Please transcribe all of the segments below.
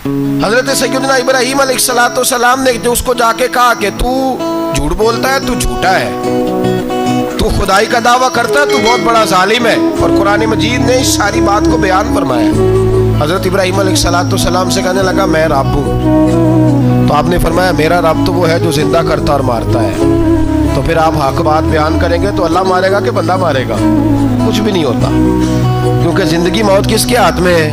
حضرت سیدنا ابراہیم علیہ السلام نے جو اس کو جا کے کہا کہ تو جھوٹ بولتا ہے، تو جھوٹا ہے، تو خدائی کا دعویٰ کرتا ہے، تو بہت بڑا ظالم ہے، اور قرآن مجید نے اس ساری بات کو بیان فرمایا۔ حضرت ابراہیم علیہ السلام سے کہنے لگا میں رب ہوں، تو آپ نے فرمایا میرا رب تو وہ ہے جو زندہ کرتا اور مارتا ہے۔ تو پھر آپ حق بات بیان کریں گے تو اللہ مارے گا کہ بندہ مارے گا؟ کچھ بھی نہیں ہوتا، کیونکہ زندگی موت کس کے ہاتھ میں ہے؟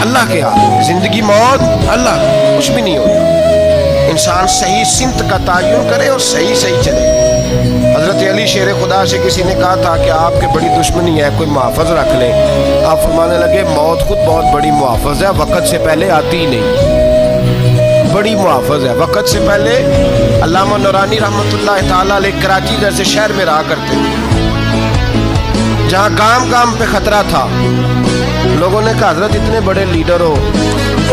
اللہ کے ہاتھ میں۔ زندگی موت اللہ، کچھ بھی نہیں ہوتا۔ انسان صحیح سمت کا تعین کرے اور صحیح چلے۔ حضرت علی شیر خدا سے کسی نے کہا تھا کہ آپ کے بڑی دشمنی ہے، کوئی محافظ رکھ لیں۔ آپ فرمانے لگے موت خود بہت بڑی محافظ ہے، وقت سے پہلے آتی ہی نہیں، بڑی محافظ ہے، وقت سے پہلے۔ علامہ نورانی رحمۃ اللہ تعالیٰ علیہ کراچی جیسے شہر میں رہا کرتے تھے، جہاں گام گام پہ خطرہ تھا۔ لوگوں نے کہا حضرت اتنے بڑے لیڈر ہو،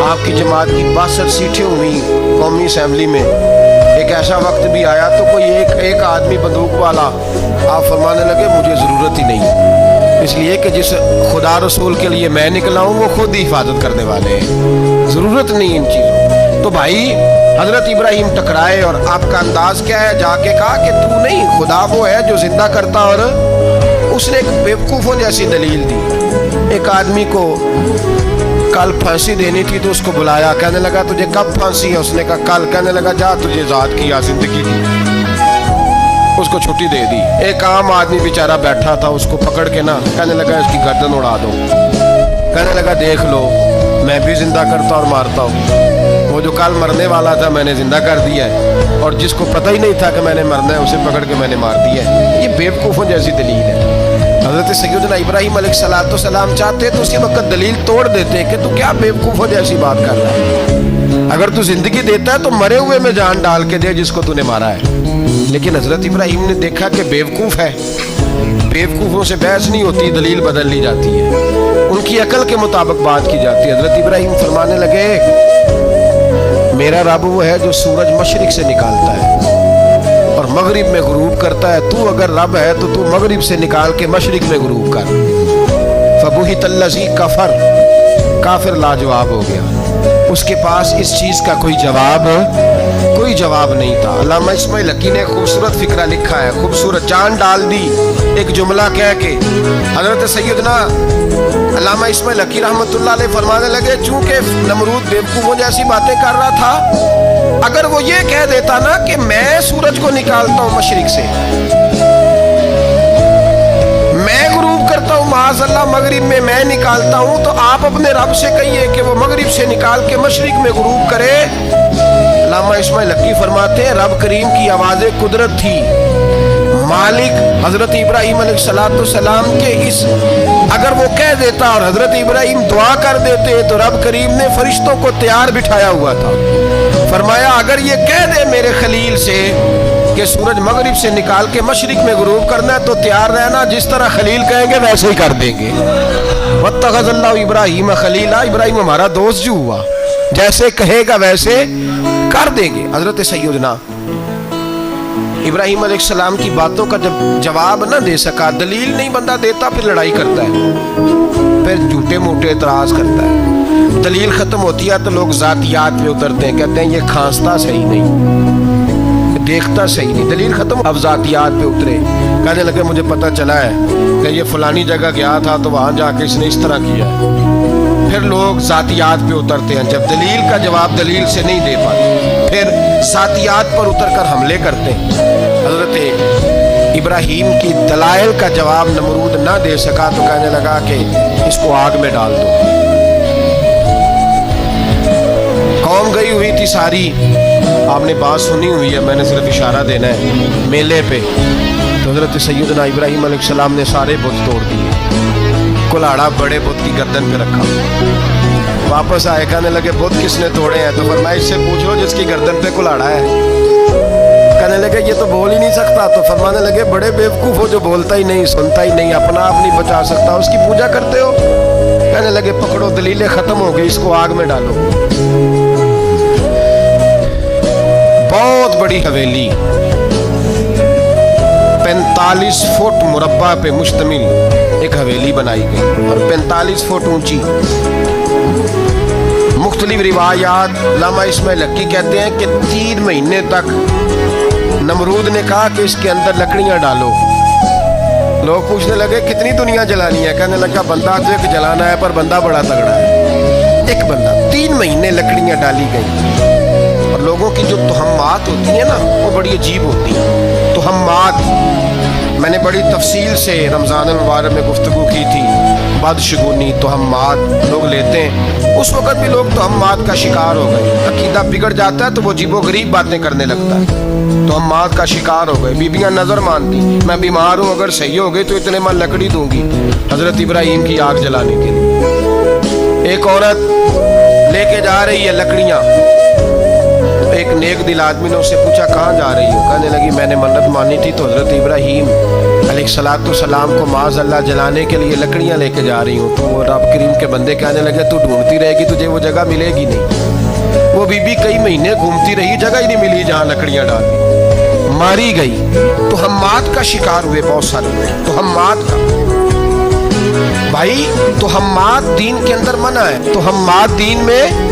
آپ کی جماعت کی 62 سیٹیں ہوئی قومی اسمبلی میں، ایک ایسا وقت بھی آیا تو کوئی ایک آدمی بندوق والا۔ آپ فرمانے لگے مجھے ضرورت ہی نہیں، اس لیے کہ جس خدا رسول کے لیے میں نکلا ہوں وہ خود ہی حفاظت کرنے والے ہیں، ضرورت نہیں ان چیزوں۔ تو بھائی حضرت ابراہیم ٹکرائے، اور آپ کا انداز کیا ہے؟ جا کے کہا کہ تو نہیں، خدا وہ ہے جو زندہ کرتا۔ اور اس نے ایک بیوقوفوں جیسی دلیل دی۔ ایک آدمی کو کل پھانسی دینی تھی تو اس کو بلایا، کہنے لگا تجھے کب پھانسی ہے؟ اس نے کہا کل۔ کہنے لگا جا تجھے ذات کی یا زندگی دی، اس کو چھٹی دے دی۔ ایک عام آدمی بیچارہ بیٹھا تھا، اس کو پکڑ کے نا کہنے لگا اس کی گردن اڑا دو۔ کہنے لگا دیکھ لو میں بھی زندہ کرتا اور مارتا ہوں، وہ جو کل مرنے والا تھا میں نے زندہ کر دیا ہے، اور جس کو پتہ ہی نہیں تھا کہ میں نے مرنا ہے اسے پکڑ کے میں نے مار دیا ہے۔ یہ بیوقوفوں جیسی دلیل ہے۔ حضرت سیدنا ابراہیم علیہ السلام چاہتے تو اسی وقت دلیل توڑ دیتے کہ تو کیا بیوقوفوں جیسی بات کر رہا ہے، اگر تو زندگی دیتا ہے تو مرے ہوئے میں جان ڈال کے دے جس کو تو نے مارا ہے۔ لیکن حضرت ابراہیم نے دیکھا کہ بیوقوف ہے، بیوقوفوں سے بحث نہیں ہوتی، دلیل بدل لی جاتی ہے، ان کی عقل کے مطابق بات کی جاتی ہے۔ حضرت ابراہیم فرمانے لگے میرا رب وہ ہے جو سورج مشرق سے نکالتا ہے اور مغرب میں غروب کرتا ہے، تو اگر رب ہے تو تو مغرب سے نکال کے مشرق میں غروب کر۔ فبہت الذی کفر، کافر لاجواب ہو گیا، اس کے پاس اس چیز کا کوئی جواب نہیں تھا۔ علامہ اسماعیل حقی نے خوبصورت فکرہ لکھا ہے، خوبصورت جان ڈال دی ایک جملہ کہہ کے۔ حضرت سیدنا علامہ اسماعیل حقی رحمۃ اللہ علیہ فرمانے لگے چونکہ نمرود بیوقوفوں جیسی باتیں کر رہا تھا، اگر وہ یہ کہہ دیتا نا کہ میں سورج کو نکالتا ہوں مشرق سے، میں غروب کرتا ہوں معاذ اللہ مغرب میں میں نکالتا ہوں، تو آپ اپنے رب سے کہیے کہ وہ مغرب سے نکال کے مشرق میں غروب کرے۔ علامہ اسماعیل حقی فرماتے ہیں رب کریم کی آواز قدرت تھی، مالک حضرت ابراہیم علیہ السلام کے اس اگر وہ کہہ دیتا اور حضرت ابراہیم دعا کر دیتے تو رب کریم نے فرشتوں کو تیار بٹھایا ہوا تھا۔ فرمایا اگر یہ کہہ دے میرے خلیل سے کہ سورج مغرب سے نکال کے مشرق میں غروب کرنا ہے تو تیار رہنا، جس طرح خلیل کہیں گے ویسے ہی کر دیں گے۔ واتخذ اللہ ابراہیم خلیلا، ابراہیم ہمارا دوست جو ہوا، جیسے کہے گا ویسے کر دیں گے۔ حضرت سیدنا ابراہیم علیہ السلام کی باتوں کا جب جواب نہ دے سکا، دلیل نہیں بندہ دیتا، پھر لڑائی کرتا ہے، پھر جھوٹے موٹے اعتراض کرتا ہے۔ دلیل ختم ہوتی ہے تو لوگ ذاتیات پہ اترتے ہیں، کہتے ہیں یہ کھانستا صحیح نہیں، دیکھتا صحیح نہیں، دلیل ختم۔ اب ذاتیات پہ اترے، کہنے لگے مجھے پتہ چلا ہے کہ یہ فلانی جگہ گیا تھا تو وہاں جا کے اس نے اس طرح کیا ہے۔ پھر لوگ ذاتیات پہ اترتے ہیں، جب دلیل کا جواب دلیل سے نہیں دے پاتے پھر ذاتیات پر اتر کر حملے کرتے ہیں۔ حضرت ابراہیم کی دلائل کا جواب نمرود نہ دے سکا تو کہنے لگا کہ اس کو آگ میں ڈال دو۔ قوم گئی ہوئی تھی ساری، آپ نے بات سنی ہوئی ہے، میں نے صرف اشارہ دینا ہے، میلے پہ تو حضرت سیدنا ابراہیم علیہ السلام نے سارے بت توڑ دیے، کلاڑا بڑے بت کی گردن پہ رکھا، واپس آئے کہنے لگے بت کس نے توڑے ہیں؟ تو فرمایا اس سے پوچھو جس کی گردن پہ کلاڑا ہے۔ کہنے لگے یہ تو بول ہی نہیں سکتا، تو فرمانے لگے بڑے بیوقوف ہو جو بولتا ہی نہیں، سنتا ہی نہیں، اپنا آپ نہیں بچا سکتا، اس کی پوجا کرتے ہو۔ کہنے لگے پکڑو دلیلیں ختم ہو گئی، اس کو آگ میں ڈالو۔ بہت بڑی حویلی 45 فٹ مربع پہ مشتمل ایک حویلی بنائی گئی اور 45 فٹ اونچی، मुख्तलिफ रिवायात अल्लामा इस्माइल हक्की कहते हैं कि 3 महीने तक नमरूद ने कहा कि इसके अंदर लकड़ियां डालो। लोग पूछने लगे कितनी दुनिया जलानी है? कहने लगा बंदा तो एक जलाना है, पर बंदा बड़ा तगड़ा है, एक बंदा। 3 महीने लकड़ियां डाली गई। और लोगों की जो तुहम्मात होती है ना, वो बड़ी अजीब होती है। तुहम्मात मैंने बड़ी तफसील से रमज़ान मुबारक में गुफ्तगू की थी। बदशगुनी तुहम्मात लोग लेते हैं, उस वक़्त भी लोग तुहम्मात का शिकार हो गए। अकीदा बिगड़ जाता है तो वो अजीबो गरीब बातें करने लगता है। तुहम्मात का शिकार हो गए। बीबियाँ नज़र मानती, मैं बीमार हूँ, अगर सही हो गई तो इतने मैं लकड़ी दूंगी हज़रत इब्राहीम की आग जलाने के लिए। एक औरत लेके जा रही है लकड़ियाँ। एक नेक दिल आदमी ने उससे पूछा कहाँ जा रही हो? कहने लगी मैंने मन्नत मानी थी तो हज़रत इब्राहीम अलैहिस्सलाम को माज़अल्लाह जलाने के लिए लकड़ियाँ लेके जा रही हूँ। तो वो रब करीम के बंदे कहने लगे तू ढूंढती रहेगी, तुझे वो जगह मिलेगी नहीं। वो बीबी कई महीने घूमती रही, जगह ही नहीं मिली जहाँ लकड़ियाँ डाली, मारी गई। तो हम्मात का शिकार हुए बहुत सारे लोग। तो हम्मात का भाई, तो हम्मात दीन के अंदर मना है। तो हम्मात दीन में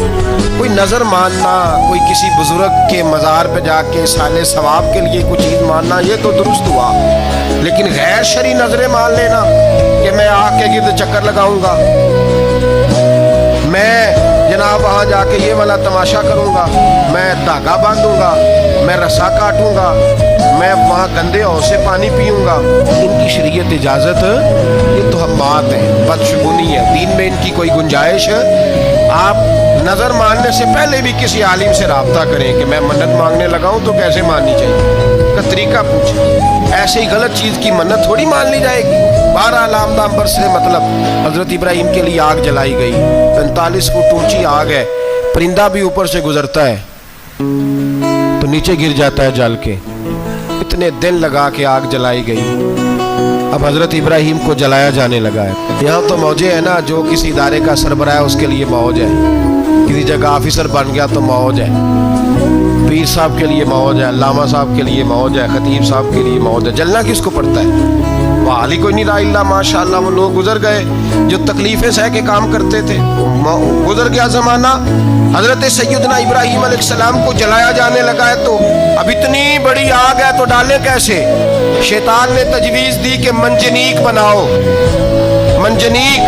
कोई नज़र मानना, कोई किसी बुजुर्ग के मज़ार पे जाके साले सवाब के लिए कोई चीज़ मानना, ये तो दुरुस्त हुआ। लेकिन गैर शरी नजरें मान लेना कि मैं आग के गिर्द चक्कर लगाऊंगा, मैं जनाब वहाँ जाके ये वाला तमाशा करूंगा, मैं धागा बांधूंगा, मैं रस्सा काटूंगा, मैं वहाँ गंदे हौज से पानी पीऊंगा, इनकी शरीयत इजाज़त, ये तो हम्मात है, बदशगुनी है। दीन में इनकी कोई गुंजाइश। आप नज़र मानने से पहले भी किसी आलिम से राब्ता करें कि मैं मन्नत मांगने लगा हूँ तो कैसे माननी चाहिए, का तरीका पूछें। ऐसे ही गलत चीज़ की मन्नत थोड़ी मान ली जाएगी। 12 लामदाम से मतलब हज़रत इब्राहीम के लिए आग जलाई गई। 45 फुट ऊंची आग है, परिंदा भी ऊपर से गुजरता है तो नीचे गिर जाता है जल के। इतने दिन लगा के आग जलाई गई। अब हज़रत इब्राहीम को जलाया जाने लगा है। यहाँ तो मौजे है ना, जो किसी इदारे का सरबराह है उसके लिए मौज है, किसी जगह ऑफिसर बन गया तो मौज है, पीर साहब के लिए मौज है, अल्लामा साहब के लिए मौज है, खतीब साहब के लिए मौज है। जलना किसको पड़ता है? हाल ही कोई नहीं रहा इल्ला माशाअल्लाह। वो लोग गुजर गए जो तकलीफें सह के काम करते थे, गुजर गया ज़माना। हज़रत सैयदना इब्राहीम अलैहिस्सलाम को जलाया जाने लगा है तो अब इतनी बड़ी आग है तो डालें कैसे? शैतान ने तजवीज़ दी कि मंजनीक बनाओ, मंजनीक,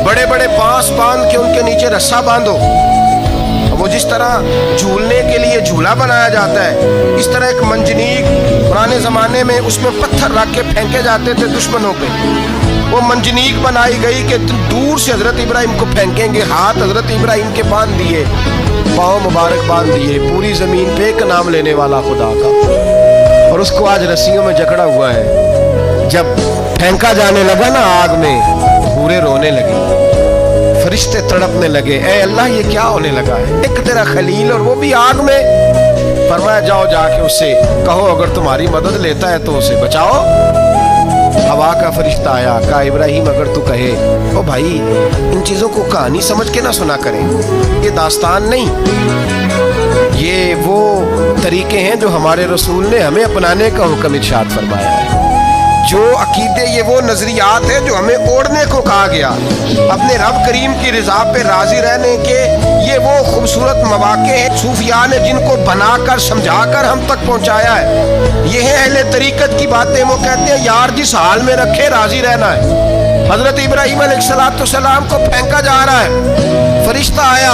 बड़े बड़े बांस बांध के उनके नीचे रस्सा बांधो। वो जिस तरह झूलने के लिए झूला बनाया जाता है, इस तरह एक मंजनीक पुराने ज़माने में उसमें पत्थर रख के फेंके जाते थे दुश्मनों पे। वो मंजनीक बनाई गई कि दूर से हज़रत इब्राहीम को फेंकेंगे। हाथ हज़रत इब्राहीम के बांध दिए, पाँव मुबारक बांध दिए, पूरी ज़मीन पे एक नाम लेने वाला खुदा का। और उसको आज रस्सियों में जकड़ा हुआ है। जब फेंका जाने लगा ना आग में, पूरे रोने लगे, फरिश्ते तड़पने लगे, ऐ अल्लाह ये क्या होने लगा है? एक तेरा खलील और वो भी आग में। फरमाया जाओ जाके उससे कहो अगर तुम्हारी मदद लेता है तो उसे बचाओ। हवा का फरिश्ता आया, कहा इब्राहीम अगर तू कहे। ओ भाई, इन चीज़ों को कहानी समझ के ना सुना करें, ये दास्तान नहीं, ये वो तरीके हैं जो हमारे रसूल ने हमें अपनाने का हुक्म इरशाद फरमाया है। जो अकीदे, ये वो नज़रियात है जो हमें ओढ़ने को कहा गया। अपने रब करीम की रिज़ा पे राज़ी रहने के ये वो खूबसूरत मौक़े हैं सूफिया ने जिनको बनाकर समझाकर हम तक पहुँचाया है। ये है अहले तरीक़त की बातें। वो कहते हैं यार जिस हाल में रखे राज़ी रहना है। हज़रत इब्राहीम अलैहिस्सलाम को फेंका जा रहा है, फरिश्ता आया,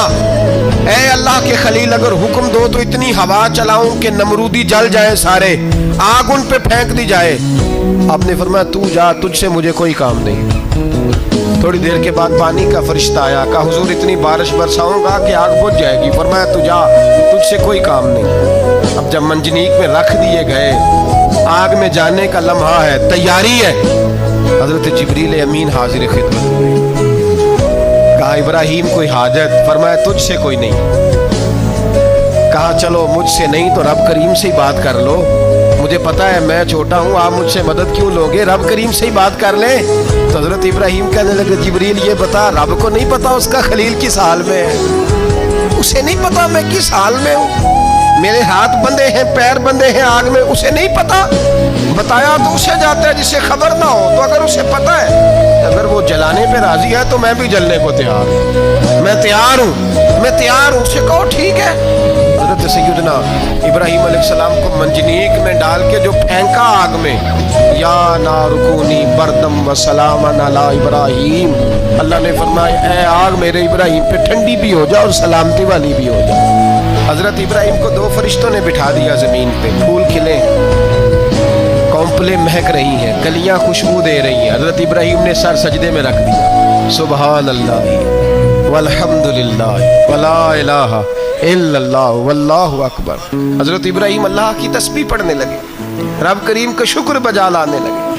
ऐ अल्लाह के खलील अगर हुक्म दो तो इतनी हवा चलाऊं कि नमरूदी जल जाए सारे, आग उन पे फेंक दी जाए। आपने फरमाया तू जा, तुझसे मुझे कोई काम नहीं। थोड़ी देर के बाद पानी का फरिश्ता आया, कहा हुजूर इतनी बारिश बरसाऊंगा कि आग बुझ जाएगी। फरमाया तू जा, तुझसे कोई काम नहीं। अब जब मंजनीक में रख दिए गए, आग में जाने का लम्हा है, तैयारी है, हजरत जिब्रील अमीन हाजिर खिदमत हुए। कहा इब्राहीम कोई हाजत? फरमाया तुझसे कोई नहीं। कहा चलो मुझसे नहीं तो रब करीम से ही बात कर लो, मुझे पता है मैं छोटा हूँ, आप मुझसे मदद क्यों लोगे, रब करीम से ही बात कर ले। तो हजरत इब्राहीम कहने लगे जिब्रील ये बता, रब को नहीं पता उसका खलील किस हाल में है? उसे नहीं पता मैं किस हाल में हूँ? मेरे हाथ बंधे हैं, पैर बंधे हैं आग में, उसे नहीं पता? बताया तो उसे जाता है जिसे खबर ना हो। तो अगर उसे पता है, अगर वो जलाने पे राजी है तो मैं भी जलने को तैयार हूँ, मैं तैयार हूँ, मैं तैयार हूँ। उसे कहो ठीक है। हजरत सैयदना इब्राहीम अलैहिस्सलाम को मंजनीक में डाल के जो फेंका आग में, या नारुकूनी बरदम व सलामन अला इब्राहीम, अल्लाह ने फरमाया ऐ आग मेरे इब्राहीम पे ठंडी भी हो जा और सलामती वाली भी हो जा। हजरत इब्राहीम को दो फरिश्तों ने बिठा दिया जमीन पे, फूल खिले, कौंपलें महक रही हैं, कलियां खुशबू दे रही हैं। हजरत इब्राहीम ने सर सजदे में रख दिया, सुबहान अल्लाह वल्हम्दुलिल्लाह वला इलाहा इल्लल्लाह वल्लाहु अकबर। हजरत इब्राहीम अल्लाह की तस्बीह पढ़ने लगे, रब करीम का शुक्र बजा लाने लगे।